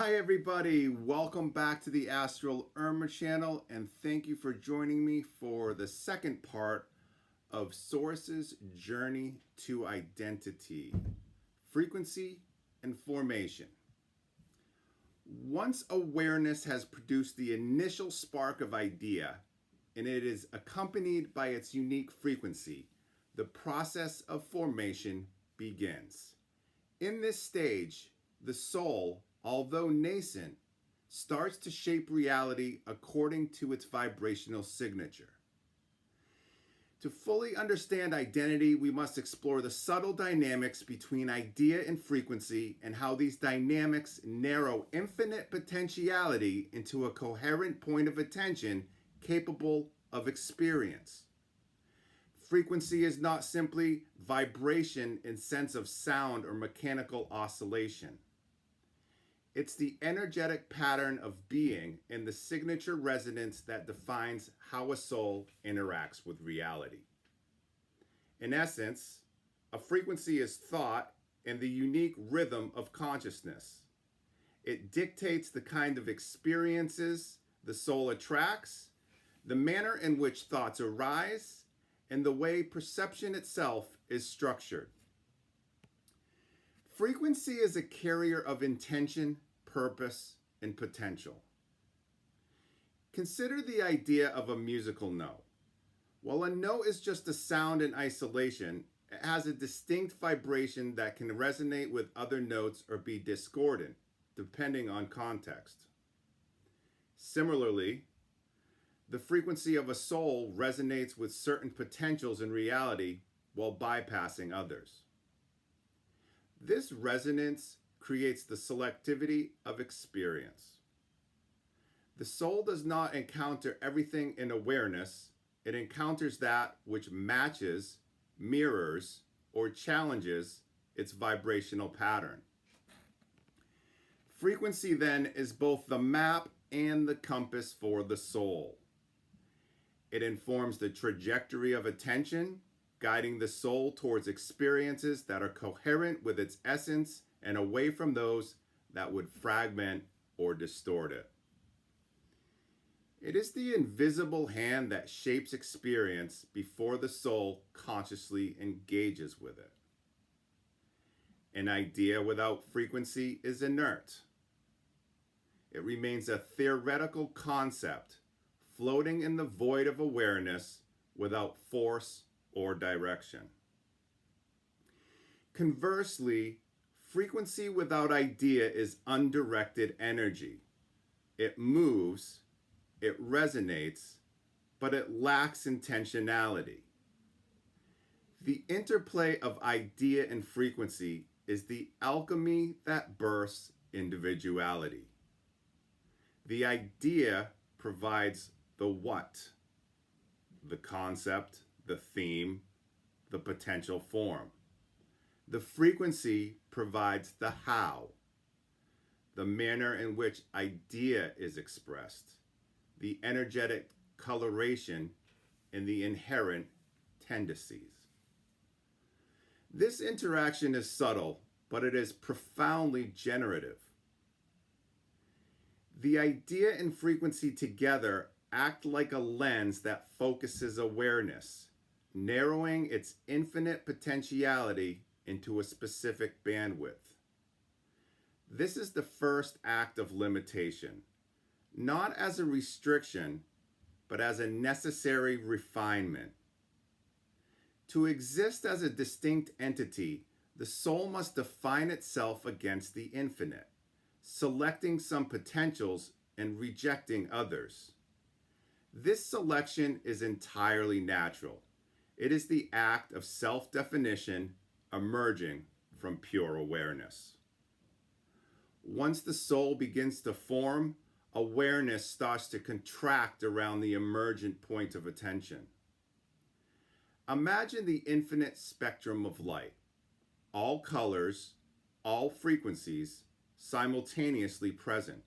Hi everybody, welcome back to the Astral Urmah channel and thank you for joining me for the second part of Source's journey to identity, frequency and formation. Once awareness has produced the initial spark of idea and it is accompanied by its unique frequency, the process of formation begins. In this stage, the soul, although nascent, starts to shape reality according to its vibrational signature. To fully understand identity, we must explore the subtle dynamics between idea and frequency and how these dynamics narrow infinite potentiality into a coherent point of attention capable of experience. Frequency is not simply vibration in sense of sound or mechanical oscillation. It's the energetic pattern of being and the signature resonance that defines how a soul interacts with reality. In essence, a frequency is thought and the unique rhythm of consciousness. It dictates the kind of experiences the soul attracts, the manner in which thoughts arise, and the way perception itself is structured. Frequency is a carrier of intention, purpose, and potential. Consider the idea of a musical note. While a note is just a sound in isolation, it has a distinct vibration that can resonate with other notes or be discordant, depending on context. Similarly, the frequency of a soul resonates with certain potentials in reality while bypassing others. This resonance creates the selectivity of experience. The soul does not encounter everything in awareness. It encounters that which matches, mirrors, or challenges its vibrational pattern. Frequency then is both the map and the compass for the soul. It informs the trajectory of attention, guiding the soul towards experiences that are coherent with its essence and away from those that would fragment or distort it. It is the invisible hand that shapes experience before the soul consciously engages with it. An idea without frequency is inert. It remains a theoretical concept floating in the void of awareness without force or direction. Conversely, frequency without idea is undirected energy. It moves, it resonates, but it lacks intentionality. The interplay of idea and frequency is the alchemy that births individuality. The idea provides the what, the concept, the theme, the potential form. The frequency provides the how, the manner in which idea is expressed, the energetic coloration, and the inherent tendencies. This interaction is subtle, but it is profoundly generative. The idea and frequency together act like a lens that focuses awareness, narrowing its infinite potentiality into a specific bandwidth. This is the first act of limitation, not as a restriction, but as a necessary refinement. To exist as a distinct entity, the soul must define itself against the infinite, selecting some potentials and rejecting others. This selection is entirely natural. It is the act of self-definition emerging from pure awareness. Once the soul begins to form, awareness starts to contract around the emergent point of attention. Imagine the infinite spectrum of light, all colors, all frequencies, simultaneously present.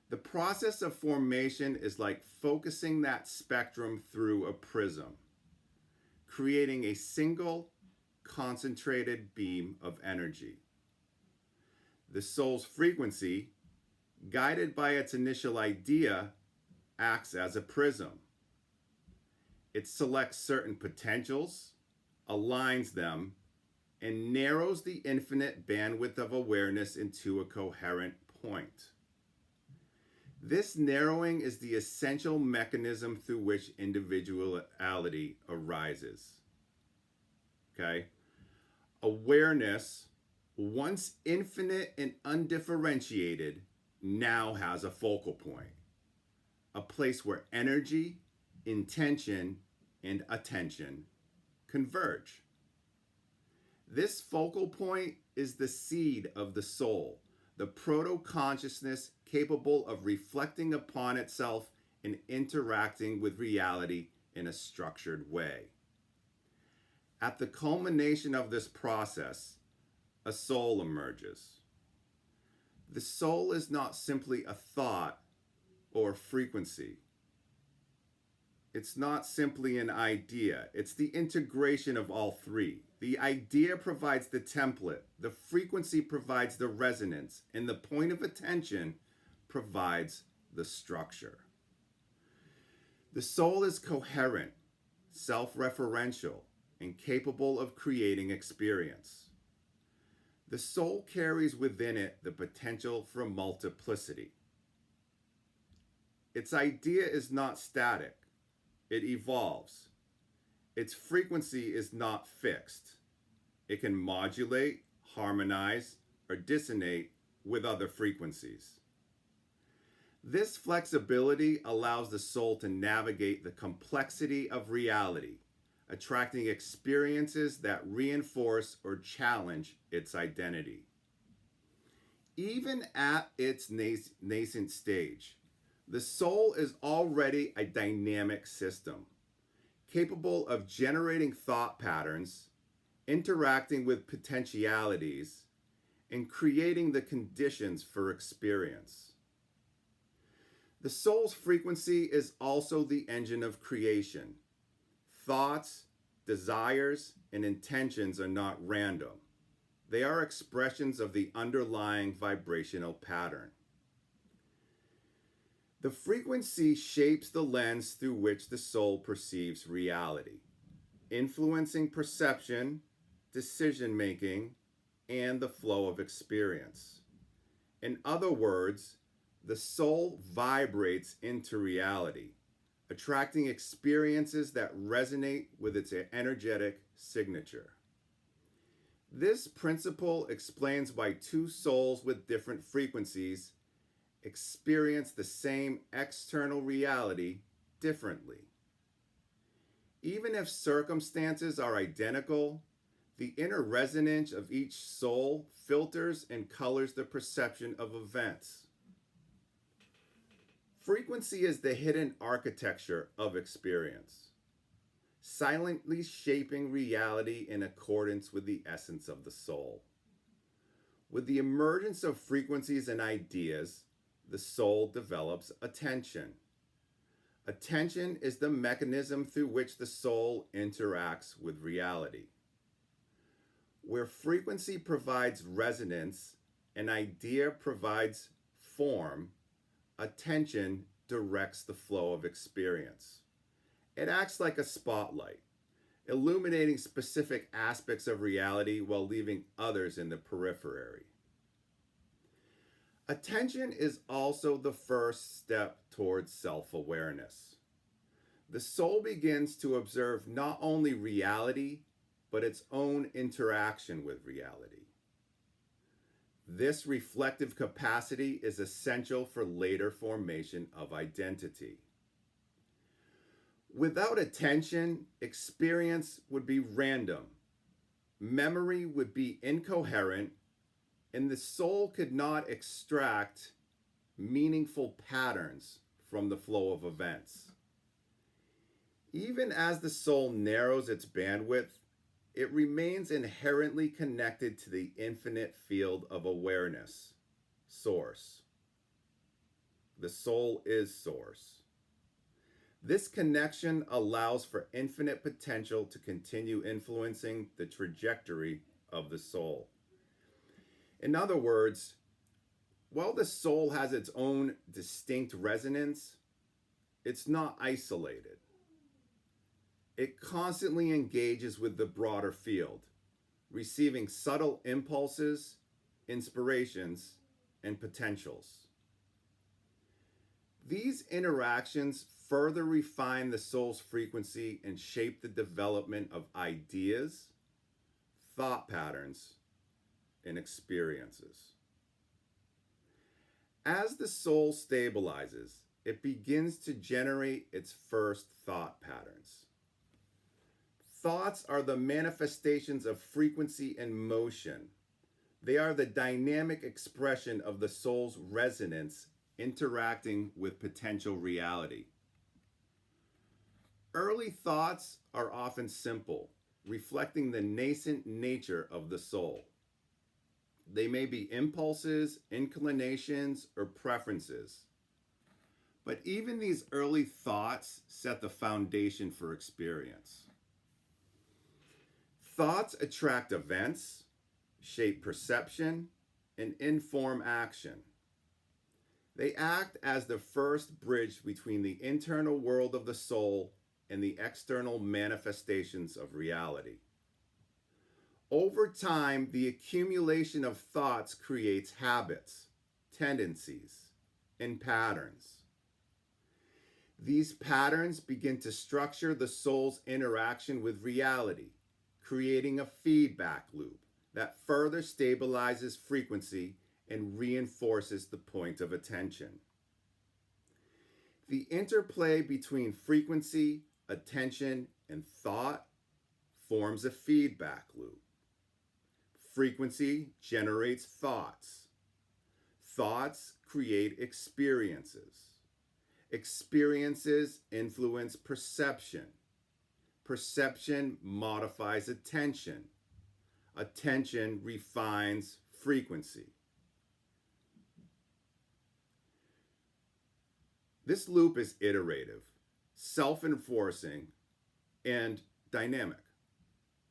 The process of formation is like focusing that spectrum through a prism, creating a single concentrated beam of energy. The soul's frequency, guided by its initial idea, acts as a prism. It selects certain potentials, aligns them, and narrows the infinite bandwidth of awareness into a coherent point. This narrowing is the essential mechanism through which individuality arises. Okay? Awareness, once infinite and undifferentiated, now has a focal point, a place where energy, intention, and attention converge. This focal point is the seed of the soul, the proto-consciousness capable of reflecting upon itself and interacting with reality in a structured way. At the culmination of this process, a soul emerges. The soul is not simply a thought or frequency. It's not simply an idea. It's the integration of all three. The idea provides the template, the frequency provides the resonance, and the point of attention provides the structure. The soul is coherent, self-referential, and capable of creating experience. The soul carries within it the potential for multiplicity. Its idea is not static. It evolves. Its frequency is not fixed. It can modulate, harmonize, or dissonate with other frequencies. This flexibility allows the soul to navigate the complexity of reality, attracting experiences that reinforce or challenge its identity. Even at its nascent stage, the soul is already a dynamic system, capable of generating thought patterns, interacting with potentialities, and creating the conditions for experience. The soul's frequency is also the engine of creation. Thoughts, desires, and intentions are not random. They are expressions of the underlying vibrational pattern. The frequency shapes the lens through which the soul perceives reality, influencing perception, decision-making, and the flow of experience. In other words, the soul vibrates into reality, attracting experiences that resonate with its energetic signature. This principle explains why two souls with different frequencies experience the same external reality differently. Even if circumstances are identical, the inner resonance of each soul filters and colors the perception of events. Frequency is the hidden architecture of experience, silently shaping reality in accordance with the essence of the soul. With the emergence of frequencies and ideas, the soul develops attention. Attention is the mechanism through which the soul interacts with reality. Where frequency provides resonance, an idea provides form, attention directs the flow of experience. It acts like a spotlight, illuminating specific aspects of reality while leaving others in the periphery. Attention is also the first step towards self-awareness. The soul begins to observe not only reality, but its own interaction with reality. This reflective capacity is essential for later formation of identity. Without attention, experience would be random, memory would be incoherent, and the soul could not extract meaningful patterns from the flow of events. Even as the soul narrows its bandwidth, it remains inherently connected to the infinite field of awareness, source. The soul is source. This connection allows for infinite potential to continue influencing the trajectory of the soul. In other words, while the soul has its own distinct resonance, it's not isolated. It constantly engages with the broader field, receiving subtle impulses, inspirations, and potentials. These interactions further refine the soul's frequency and shape the development of ideas, thought patterns, and experiences. As the soul stabilizes, it begins to generate its first thought patterns. Thoughts are the manifestations of frequency and motion. They are the dynamic expression of the soul's resonance interacting with potential reality. Early thoughts are often simple, reflecting the nascent nature of the soul. They may be impulses, inclinations, or preferences. But even these early thoughts set the foundation for experience. Thoughts attract events, shape perception, and inform action. They act as the first bridge between the internal world of the soul and the external manifestations of reality. Over time, the accumulation of thoughts creates habits, tendencies, and patterns. These patterns begin to structure the soul's interaction with reality, creating a feedback loop that further stabilizes frequency and reinforces the point of attention. The interplay between frequency, attention, and thought forms a feedback loop. Frequency generates thoughts. Thoughts create experiences. Experiences influence perception. Perception modifies attention. Attention refines frequency. This loop is iterative, self-enforcing, and dynamic.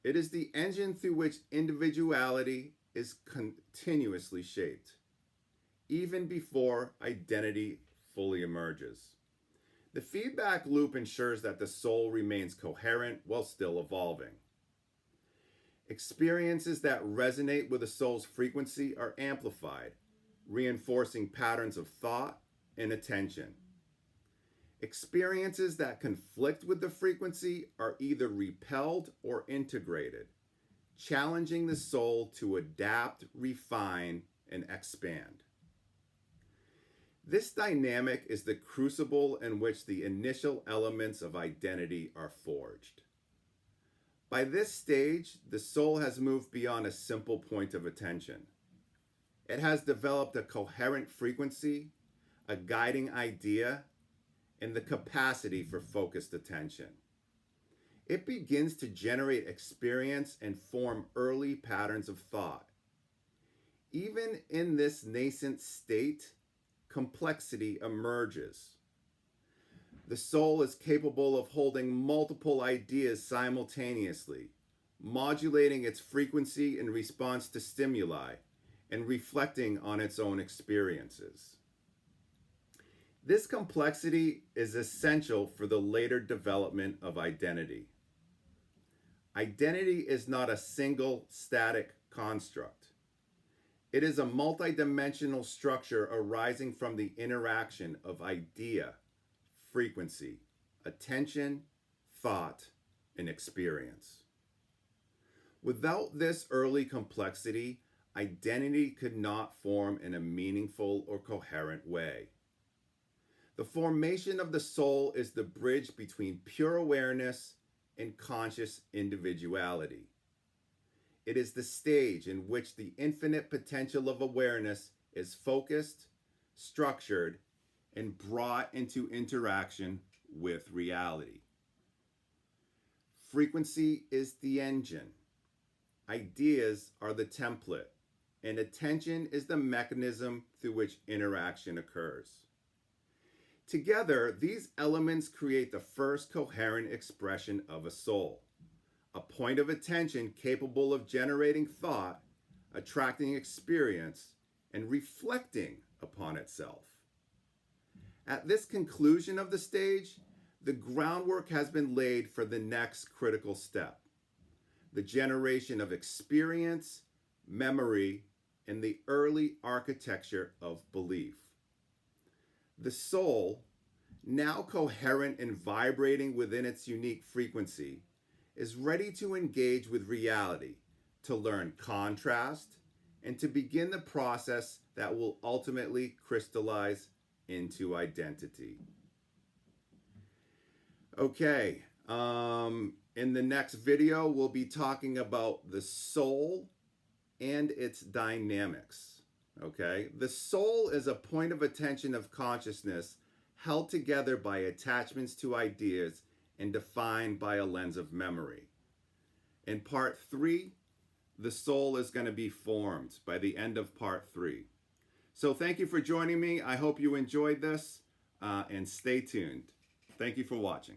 It is the engine through which individuality is continuously shaped, even before identity fully emerges. The feedback loop ensures that the soul remains coherent while still evolving. Experiences that resonate with the soul's frequency are amplified, reinforcing patterns of thought and attention. Experiences that conflict with the frequency are either repelled or integrated, challenging the soul to adapt, refine, and expand. This dynamic is the crucible in which the initial elements of identity are forged. By this stage, the soul has moved beyond a simple point of attention. It has developed a coherent frequency, a guiding idea, and the capacity for focused attention. It begins to generate experience and form early patterns of thought. Even in this nascent state, complexity emerges. The soul is capable of holding multiple ideas simultaneously, modulating its frequency in response to stimuli, and reflecting on its own experiences. This complexity is essential for the later development of identity. Identity is not a single static construct. It is a multidimensional structure arising from the interaction of idea, frequency, attention, thought, and experience. Without this early complexity, identity could not form in a meaningful or coherent way. The formation of the soul is the bridge between pure awareness and conscious individuality. It is the stage in which the infinite potential of awareness is focused, structured, and brought into interaction with reality. Frequency is the engine. Ideas are the template, and attention is the mechanism through which interaction occurs. Together, these elements create the first coherent expression of a soul, a point of attention capable of generating thought, attracting experience, and reflecting itself. At this conclusion of the stage, the groundwork has been laid for the next critical step, the generation of experience, memory, and the early architecture of belief. The soul, now coherent and vibrating within its unique frequency, is ready to engage with reality, to learn contrast, and to begin the process that will ultimately crystallize into identity. Okay, in the next video, we'll be talking about the soul and its dynamics. Okay, the soul is a point of attention of consciousness held together by attachments to ideas and defined by a lens of memory. In part 3, the soul is going to be formed by the end of part 3. So thank you for joining me. I hope you enjoyed this and stay tuned. Thank you for watching.